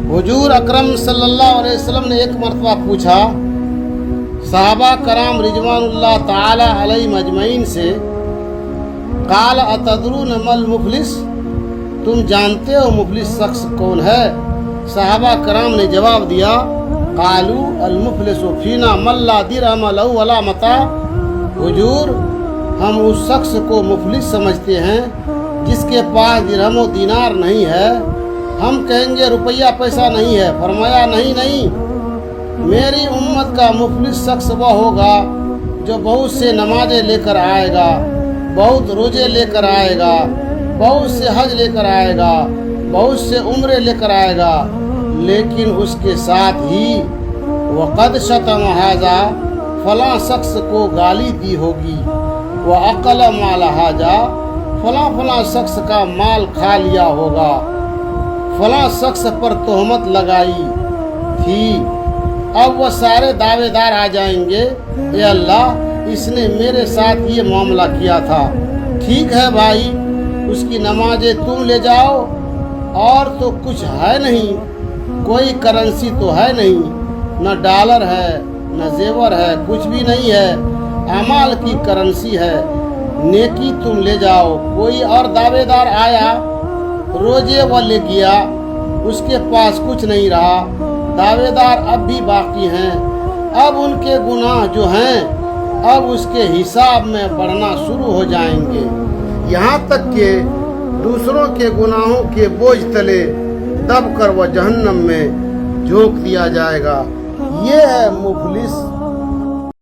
हुजूर अकरम सल्लल्लाहु अलैहि वसल्लम ने एक मरतबा पूछा सहाबा कराम रिजवानुल्लाह ताला अलैहिम अजमईन से, काल अतदरून मल मुफलिस, तुम जानते हो मुफलिस शख्स कौन है? सहाबा कराम ने जवाब दिया, कालू अल मुफलिसु फीना मल्ला दिरहम लहु वला मता। हुजूर, हम उस शख्स को मुफलिस समझते हैं जिसके पास दिरहम दीनार नहीं है। हम कहेंगे रुपया पैसा नहीं है। फरमाया, नहीं नहीं, मेरी उम्मत का मुफलिस शख्स वह होगा जो बहुत से नमाजें लेकर आएगा, बहुत रोजे लेकर आएगा, बहुत से हज लेकर आएगा, बहुत से उम्रे लेकर आएगा, लेकिन उसके साथ ही वक़द शतम हाजा, फलां शख्स को गाली दी होगी, व अकल माल हाजा, फलां फलां शख्स का माल खा लिया होगा, फलां शख्स पर तोहमत लगाई थी। अब वह सारे दावेदार आ जाएंगे, ए अल्लाह, इसने मेरे साथ ये मामला किया था। ठीक है भाई, उसकी नमाजें तुम ले जाओ, और तो कुछ है नहीं, कोई करेंसी तो है नहीं, न डॉलर है न जेवर है, कुछ भी नहीं है, अमाल की करेंसी है, नेकी तुम ले जाओ। कोई और दावेदार आया, रोजे वो ले गया, उसके पास कुछ नहीं रहा, दावेदार अब भी बाकी हैं। अब उनके गुनाह जो हैं अब उसके हिसाब में बढ़ना शुरू हो जाएंगे, यहाँ तक कि दूसरों के गुनाहों के बोझ तले दबकर वह जहन्नम में झोंक दिया जाएगा। ये है मुफलिस।